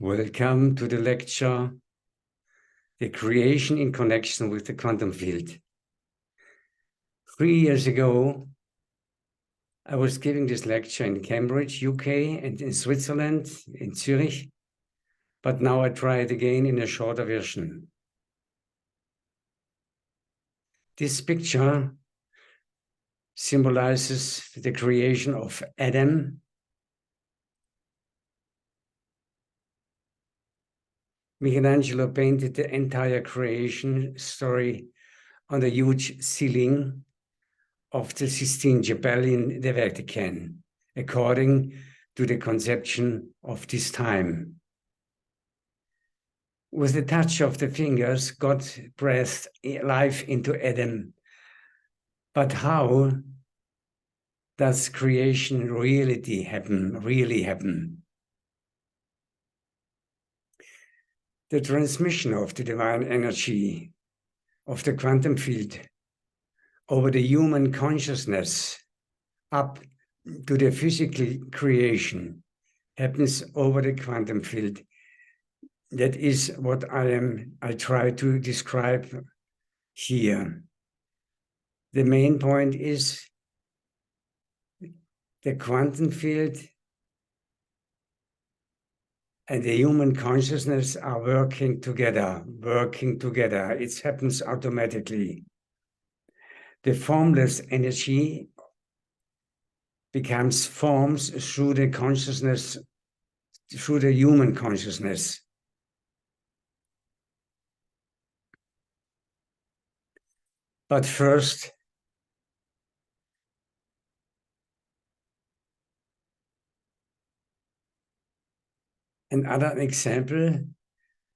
Welcome to the lecture, The Creation in Connection with the Quantum Field. 3 years ago, I was giving this lecture in Cambridge, UK, and in Switzerland, in Zurich, but now I try it again in a shorter version. This picture symbolizes the creation of Adam. Michelangelo painted the entire creation story on the huge ceiling of the Sistine Chapel in the Vatican, according to the conception of this time. With the touch of the fingers, God breathed life into Adam. But how does creation really happen? The transmission of the divine energy of the quantum field over the human consciousness up to the physical creation happens over the quantum field. That is what I try to describe here. The main point is the quantum field and the human consciousness are working together. It happens automatically. The formless energy becomes forms through the consciousness, through the human consciousness. But first, another example,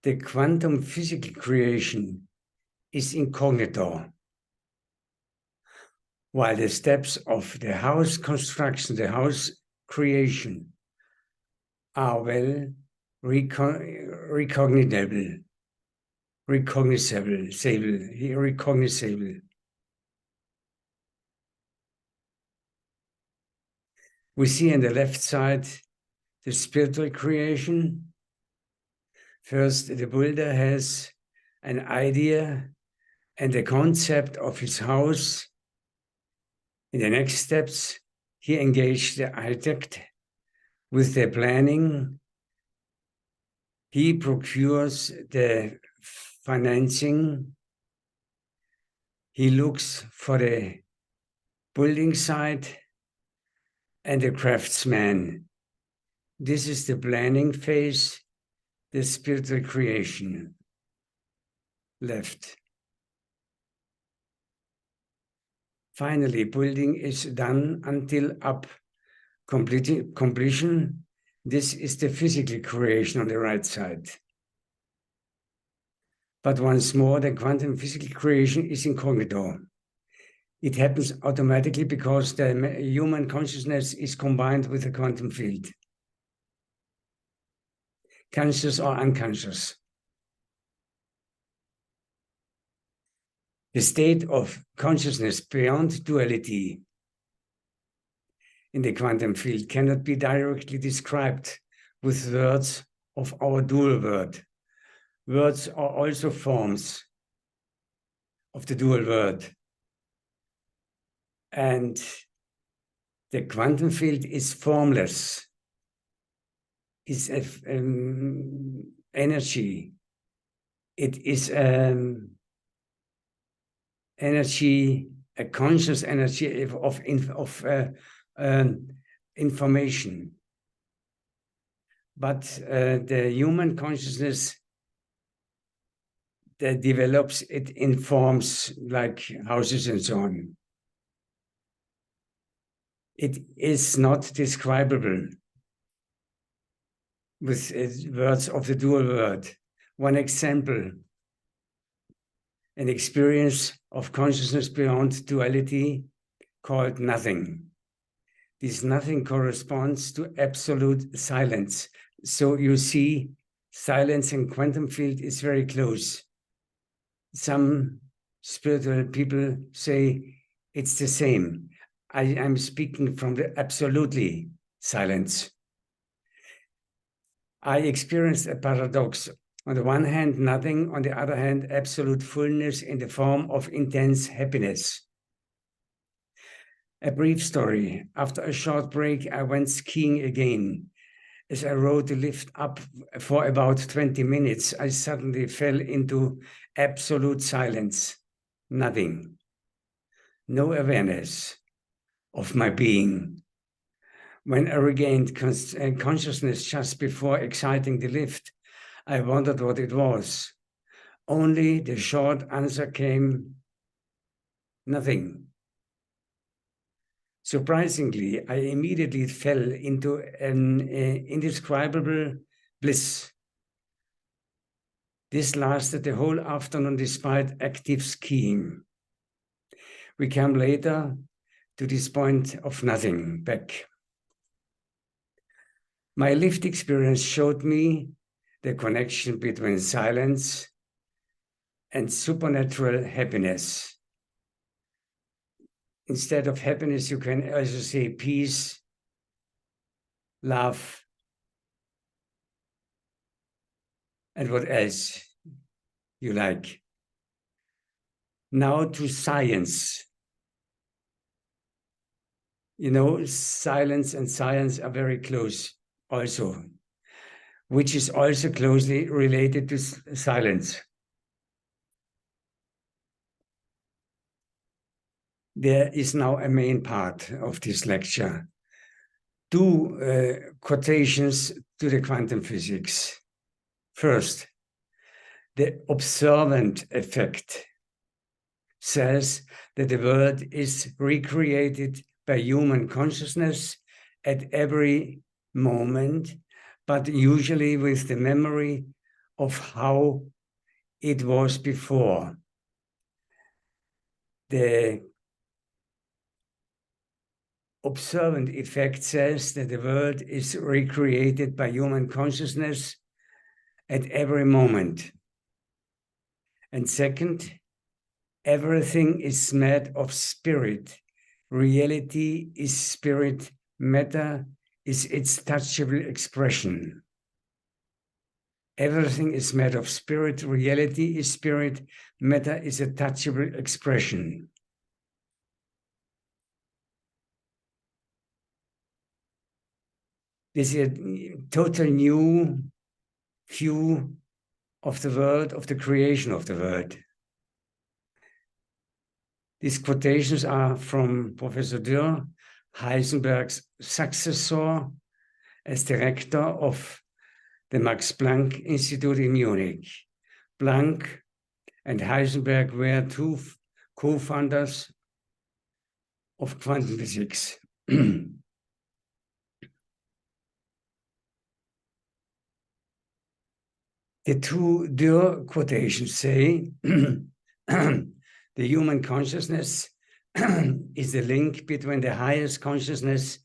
the quantum physical creation is incognito, while the steps of the house construction, the house creation, are well recognizable. We see on the left side the spiritual creation. First, the builder has an idea and the concept of his house. In the next steps, he engaged the architect with the planning. He procures the financing. He looks for the building site and the craftsman. This is the planning phase, the spiritual creation. Left. Finally, building is done until up completion. This is the physical creation on the right side. But once more, the quantum physical creation is incognito. It happens automatically because the human consciousness is combined with the quantum field. Conscious or unconscious. The state of consciousness beyond duality in the quantum field cannot be directly described with words of our dual word. Words are also forms of the dual word. And the quantum field is formless, is energy. It is energy, a conscious energy of information. But the human consciousness that develops it in forms like houses and so on. It is not describable with words of the dual word. One example, an experience of consciousness beyond duality called nothing. This nothing corresponds to absolute silence. So you see, silence and quantum field is very close. Some spiritual people say it's the same. I am speaking from the absolutely silence. I experienced a paradox. On the one hand, nothing. On the other hand, absolute fullness in the form of intense happiness. A brief story. After a short break, I went skiing again. As I rode the lift up for about 20 minutes, I suddenly fell into absolute silence. Nothing. No awareness of my being. When I regained consciousness just before exiting the lift, I wondered what it was. Only the short answer came, nothing. Surprisingly, I immediately fell into an indescribable bliss. This lasted the whole afternoon despite active skiing. We came later to this point of nothing back. My lived experience showed me the connection between silence and supernatural happiness. Instead of happiness, you can also say peace, love, and what else you like. Now to science. You know, silence and science are very close also, which is also closely related to silence. There is now a main part of this lecture. Two quotations to the quantum physics. First, the observant effect says that the world is recreated by human consciousness at every moment, but usually with the memory of how it was before. The observant effect says that the world is recreated by human consciousness at every moment. And second, everything is made of spirit. Reality is spirit. Matter is its touchable expression. Everything is made of spirit. Reality is spirit. Matter is a touchable expression. This is a total new view of the world, of the creation of the world. These quotations are from Professor Dürr, Heisenberg's successor as director of the Max Planck Institute in Munich. Planck and Heisenberg were two co-founders of quantum physics. The two Dürr quotations say, the human consciousness is the link between the highest consciousness,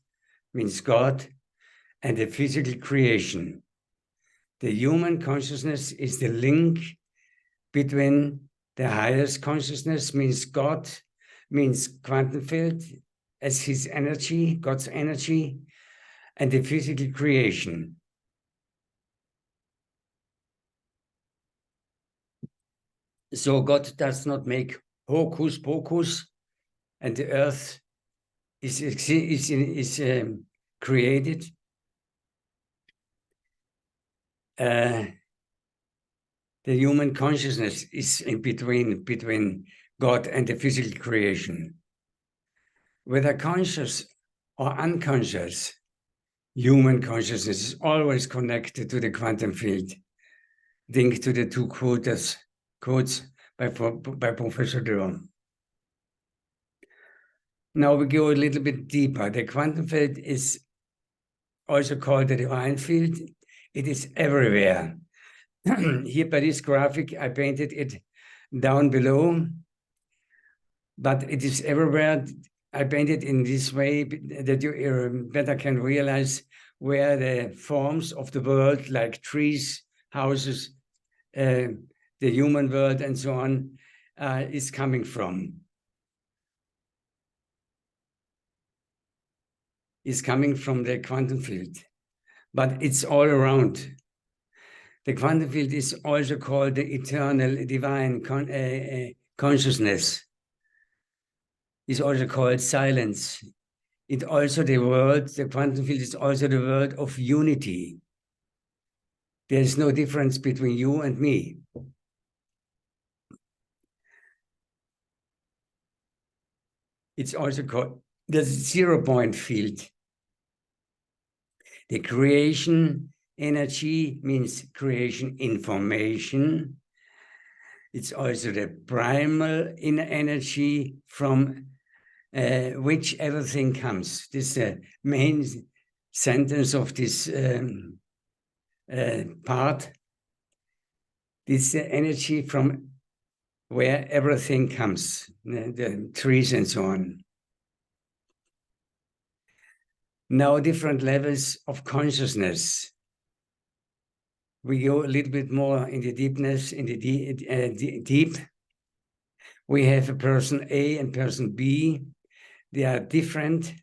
means God, and the physical creation. The human consciousness is the link between the highest consciousness, means God, means quantum field as his energy, God's energy, and the physical creation. So God does not make hocus pocus, and the earth is created. The human consciousness is in between God and the physical creation. Whether conscious or unconscious, human consciousness is always connected to the quantum field. Think to the two quotes by Professor Dürr. Now we go a little bit deeper. The quantum field is also called the divine field. It is everywhere. Here by this graphic, I painted it down below, but it is everywhere. I painted in this way that you better can realize where the forms of the world, like trees, houses, the human world, and so on, is coming from. Is coming from the quantum field, but it's all around. The quantum field is also called the eternal divine consciousness. It's also called silence. The quantum field is also the world of unity. There is no difference between you and me. It's also called the 0-point field. The creation energy means creation information. It's also the primal inner energy from which everything comes. This is the main sentence of this part. This is the energy from where everything comes, the trees and so on. Now, different levels of consciousness. We go a little bit more in the deepness, in the deep. We have a person A and person B. They are different.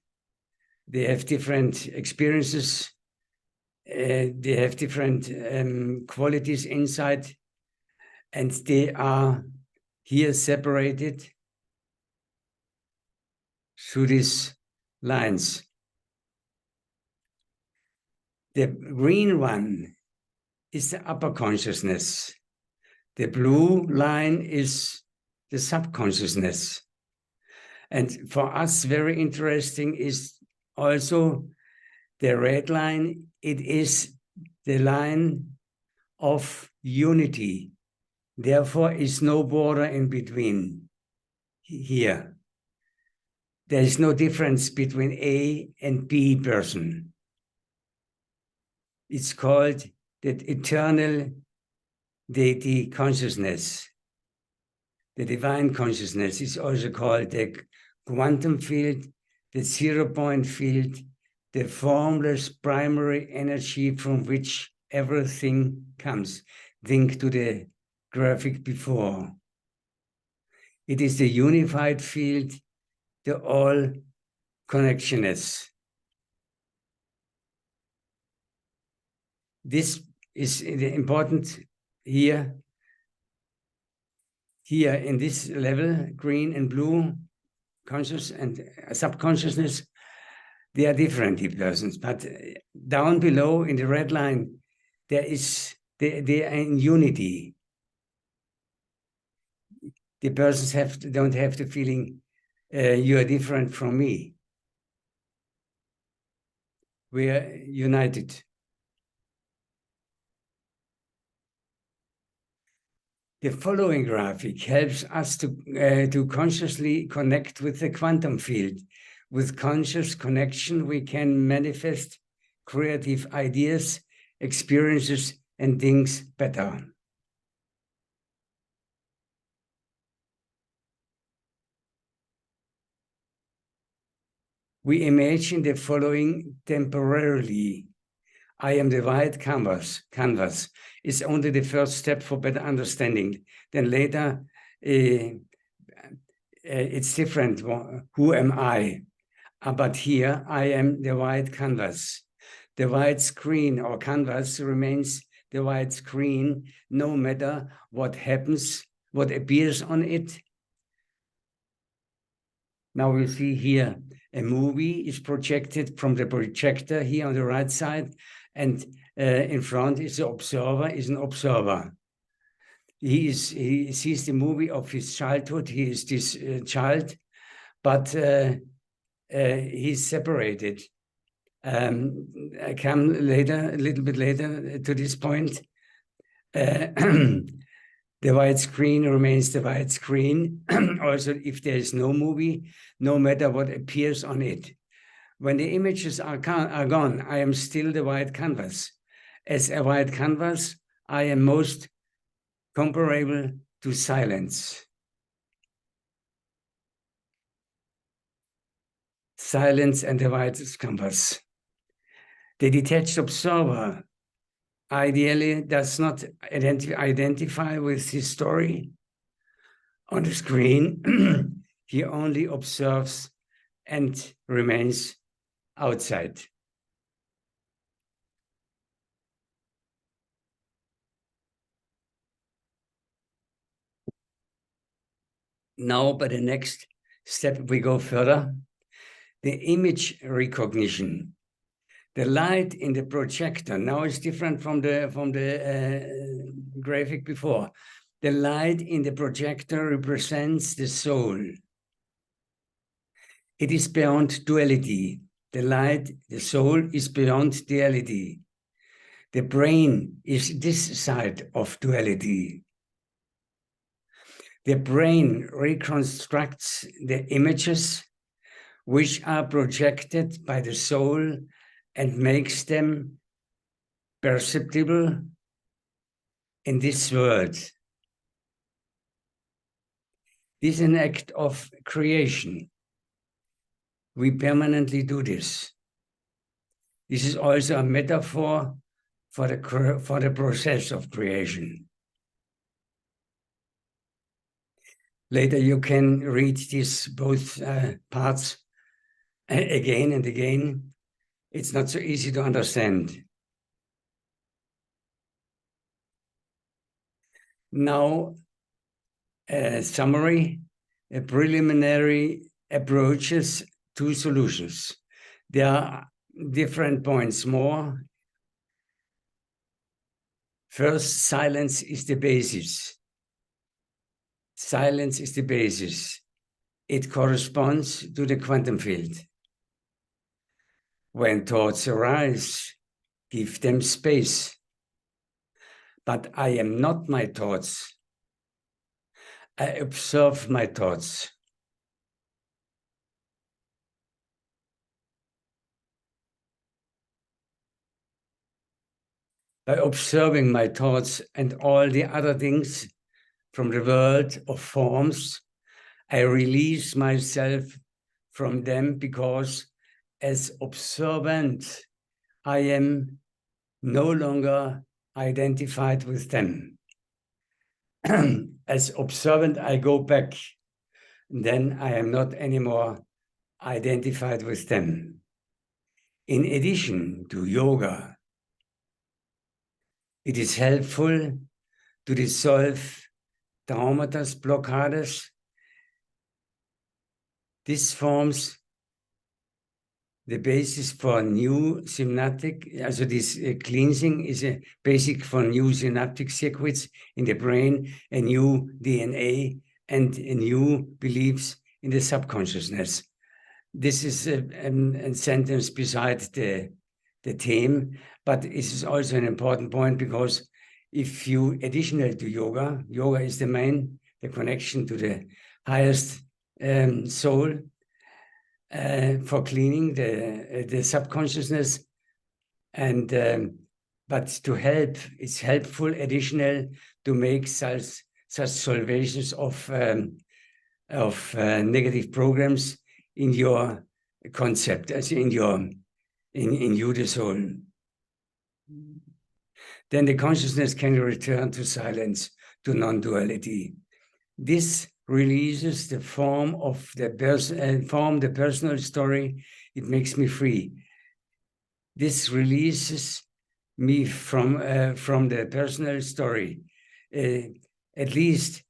They have different experiences. They have different qualities inside. And they are here separated through these lines. The green one is the upper consciousness. The blue line is the subconsciousness. And for us, very interesting is also the red line. It is the line of unity. Therefore, is no border in between here. There is no difference between A and B person. It's called the eternal deity consciousness. The divine consciousness is also called the quantum field, the 0-point field, the formless primary energy from which everything comes. Think to the graphic before. It is the unified field, the all connectionness. This is important here. Here in this level, green and blue, conscious and subconsciousness, they are different persons. But down below in the red line, they are in unity. The persons don't have the feeling you are different from me. We are united. The following graphic helps us to consciously connect with the quantum field. With conscious connection, we can manifest creative ideas, experiences, and things better. We imagine the following temporarily. I am the white canvas. It's only the first step for better understanding. Then later, it's different. Who am I? But here, I am the white canvas. The white screen or canvas remains the white screen, no matter what happens, what appears on it. Now we see here a movie is projected from the projector here on the right side, and in front is the observer, is an observer. He sees the movie of his childhood. He is this child, but he's separated. I come later, a little bit later, to this point. The white screen remains the white screen. Also, if there is no movie, no matter what appears on it. When the images are gone, I am still the white canvas. As a white canvas, I am most comparable to silence. Silence and the white canvas. The detached observer ideally does not identify with his story on the screen. He only observes and remains outside. Now, by the next step, we go further. The image recognition. The light in the projector now is different from the graphic before. The light in the projector represents the soul. It is beyond duality. The light, the soul, is beyond duality. The brain is this side of duality. The brain reconstructs the images which are projected by the soul and makes them perceptible in this world. This is an act of creation. We permanently do this. This is also a metaphor for the process of creation. Later you can read these both parts again and again. It's not so easy to understand. Now, a summary, a preliminary approaches to solutions. There are different points more. First, silence is the basis. Silence is the basis. It corresponds to the quantum field. When thoughts arise, give them space. But I am not my thoughts. I observe my thoughts. By observing my thoughts and all the other things from the world of forms, I release myself from them because as observant, I am no longer identified with them. As observant, I go back. Then I am not anymore identified with them. In addition to yoga, it is helpful to dissolve traumata, blockades. This forms the basis for new synaptic, also this cleansing is a basic for new synaptic circuits in the brain, a new DNA, and a new beliefs in the subconsciousness. This is a sentence beside the theme, but it is also an important point because if you, additional to yoga, yoga is the connection to the highest soul, for cleaning the subconsciousness, and but to help, it's helpful additional to make such solvations of negative programs in your concept, as in you the soul. Then the consciousness can return to silence, to non-duality. This releases the form of the the personal story. It makes me free. This releases me from the personal story. At least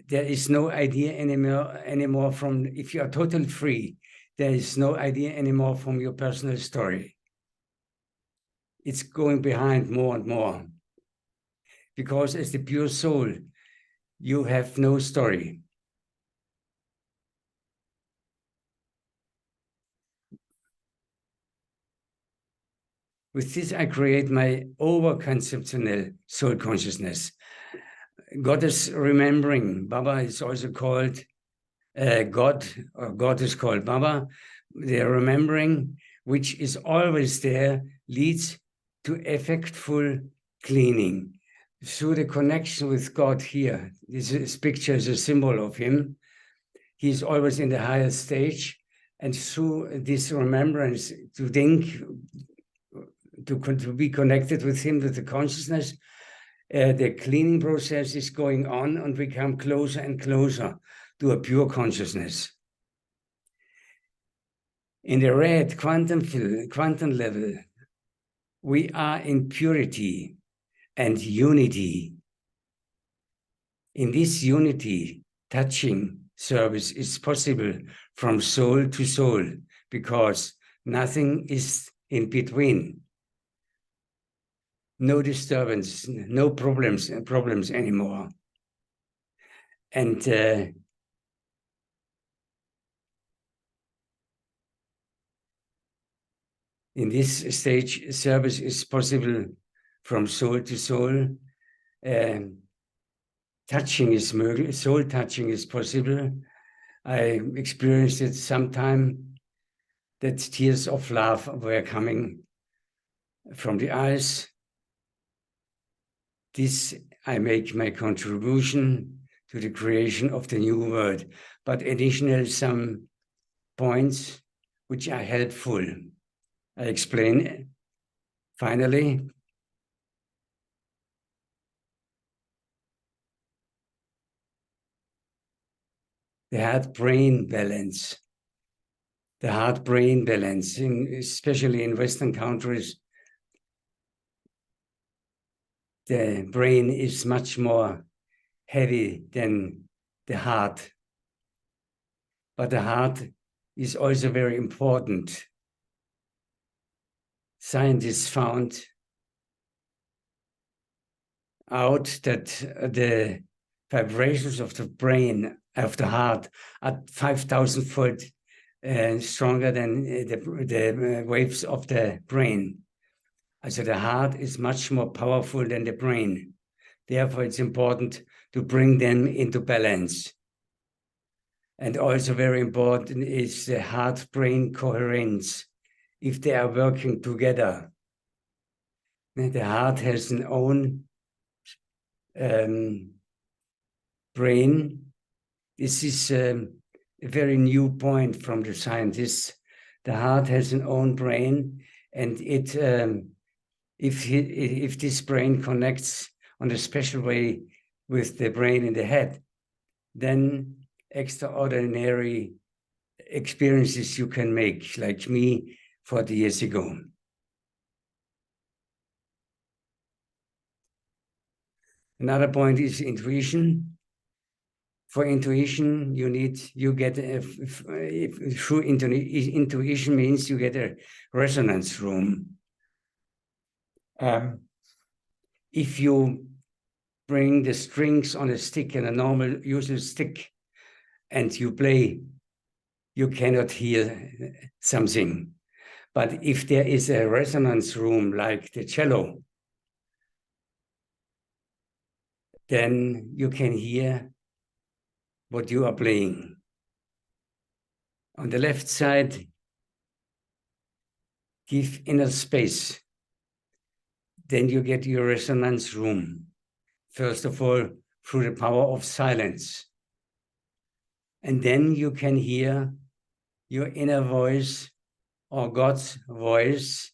there is no idea anymore from, if you are totally free, there is no idea anymore from your personal story. It's going behind more and more. Because as the pure soul, you have no story. With this, I create my over-conceptual soul consciousness. Goddess remembering, Baba is also called God, or God is called Baba. The remembering, which is always there, leads to effectful cleaning. Through the connection with God here, this picture is a symbol of him. He is always in the highest stage, and through this remembrance, to think, to be connected with him, with the consciousness, the cleaning process is going on, and we come closer and closer to a pure consciousness. In the red quantum field, quantum level, we are in purity and unity. In this unity, touching service is possible from soul to soul, because nothing is in between. No disturbance, no problems anymore. And in this stage, service is possible from soul to soul. Touching is möglich, soul touching is possible. I experienced it sometime that tears of love were coming from the eyes. This I make my contribution to the creation of the new world, but additional some points which are helpful. I explain finally. The heart-brain balance. The heart-brain balance, especially in Western countries, the brain is much more heavy than the heart. But the heart is also very important. Scientists found out that the vibrations of the brain, of the heart, are 5,000-fold stronger than the waves of the brain. Also the heart is much more powerful than the brain. Therefore, it's important to bring them into balance. And also very important is the heart-brain coherence, if they are working together. The heart has an own brain. This is a very new point from the scientists. The heart has an own brain, and it if this brain connects on a special way with the brain in the head, then extraordinary experiences you can make, like me 40 years ago. Another point is intuition. For intuition, you get through intuition means you get a resonance room. If you bring the strings on a stick, and a normal usual stick, and you play, you cannot hear something. But if there is a resonance room like the cello, then you can hear what you are playing. On the left side, give inner space. Then you get your resonance room. First of all, through the power of silence. And then you can hear your inner voice or God's voice,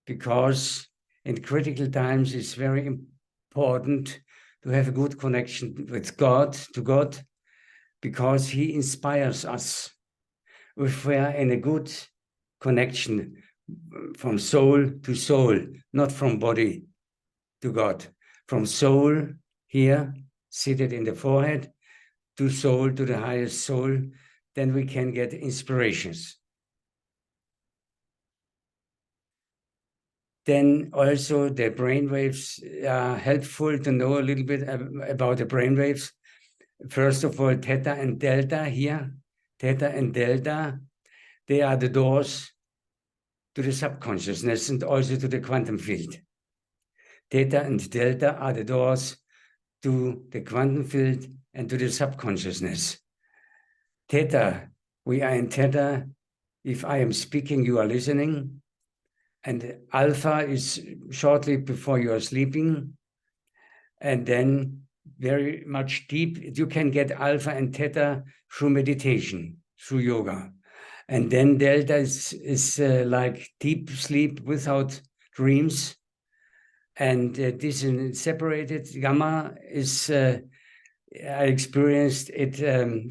because in critical times it's very important to have a good connection with God, to God, because He inspires us. If we are in a good connection from soul to soul, not from body to God, from soul here, seated in the forehead, to soul, to the highest soul, then we can get inspirations. Then also the brainwaves are helpful to know a little bit about the brainwaves. First of all, theta and delta here. Theta and delta, they are the doors to the subconsciousness and also to the quantum field. Theta and delta are the doors to the quantum field and to the subconsciousness. Theta, we are in theta. If I am speaking, you are listening. And alpha is shortly before you are sleeping. And then very much deep, you can get alpha and theta through meditation, through yoga. And then delta is like deep sleep without dreams. And this is separated. Gamma is, I experienced it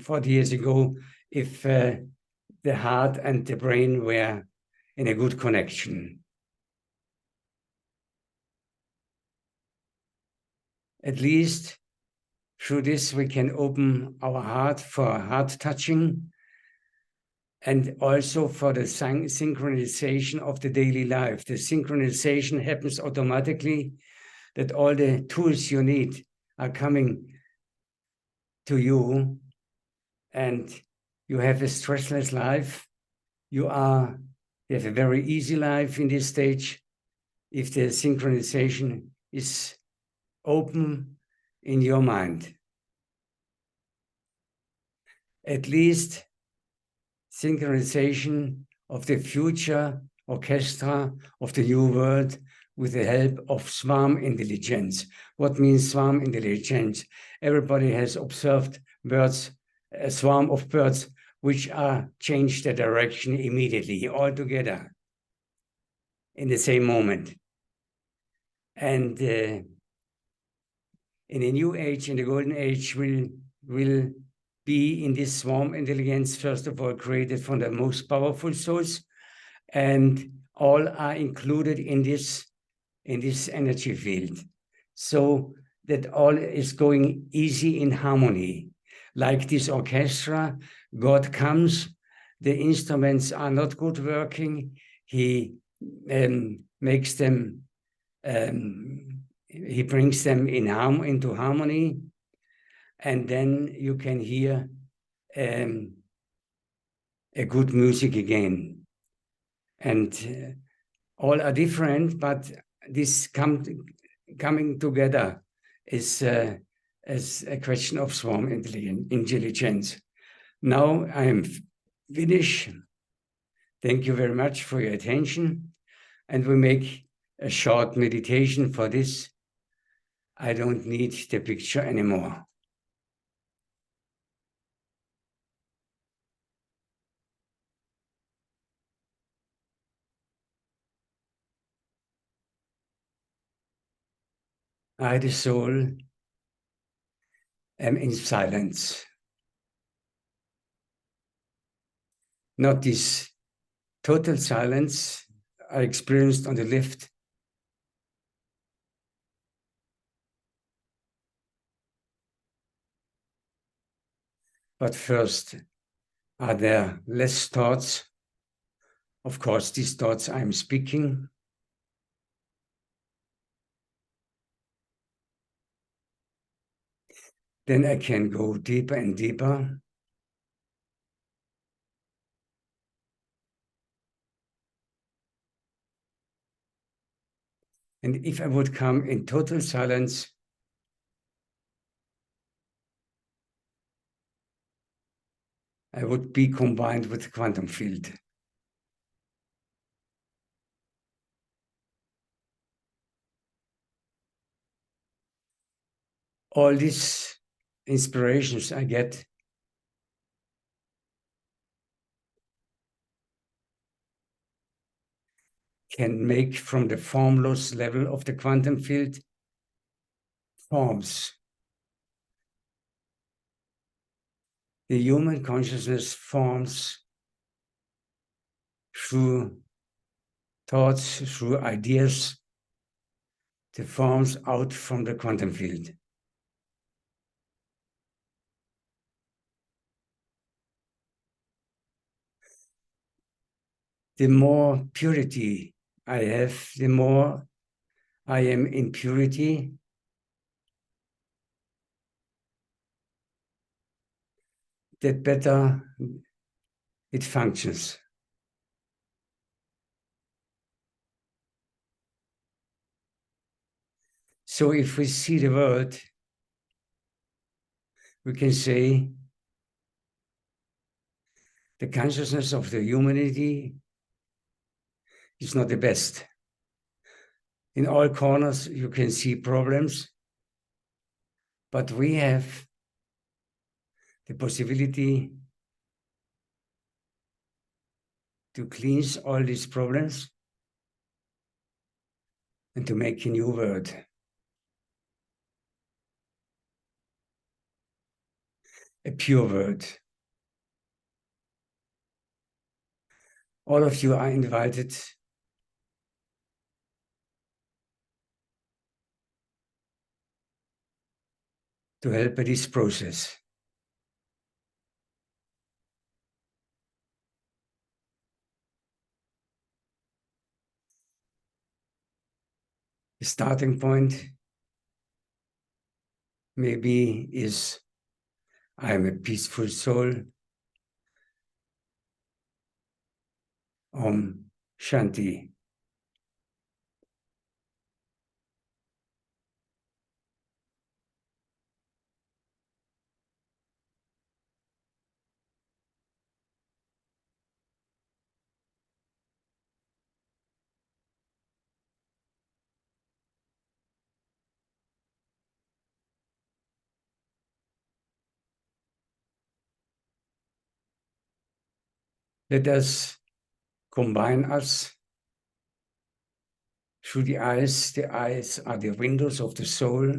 40 years ago, if the heart and the brain were in a good connection. At least Through this, we can open our heart for heart touching and also for the synchronization of the daily life. The synchronization happens automatically, that all the tools you need are coming to you, and you have a stressless life. You have a very easy life in this stage if the synchronization is open in your mind. At least synchronization of the future orchestra of the new world with the help of swarm intelligence. What means swarm intelligence? Everybody has observed birds, a swarm of birds which are change their direction immediately, all together in the same moment. And in a new age, in the golden age, will be in this swarm intelligence, first of all, created from the most powerful source, and all are included in this energy field, so that all is going easy in harmony. Like this orchestra, God comes, the instruments are not good working, he makes them, he brings them into harmony, and then you can hear a good music again. And all are different, but this coming together is as a question of swarm intelligence. Now I am finished. Thank you very much for your attention. And we make a short meditation for this. I don't need the picture anymore. I, the soul, am in silence. Not this total silence I experienced on the lift, but first, are there less thoughts? Of course, these thoughts I'm speaking. Then I can go deeper and deeper. And if I would come in total silence, I would be combined with the quantum field. All these inspirations I get can make from the formless level of the quantum field forms. The human consciousness forms through thoughts, through ideas, the forms out from the quantum field. The more purity I have, the more I am in purity, that better it functions. So if we see the world, we can say the consciousness of the humanity is not the best. In all corners, you can see problems, but we have the possibility to cleanse all these problems and to make a new world. A pure world. All of you are invited to help with this process. The starting point maybe is I am a peaceful soul. Om Shanti. Let us combine us through the eyes. The eyes are the windows of the soul,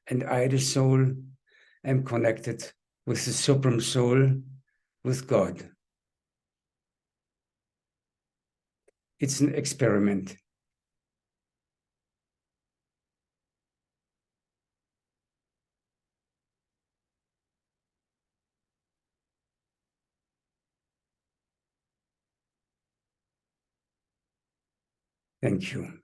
and I, the soul, am connected with the Supreme Soul, with God. It's an experiment. Thank you.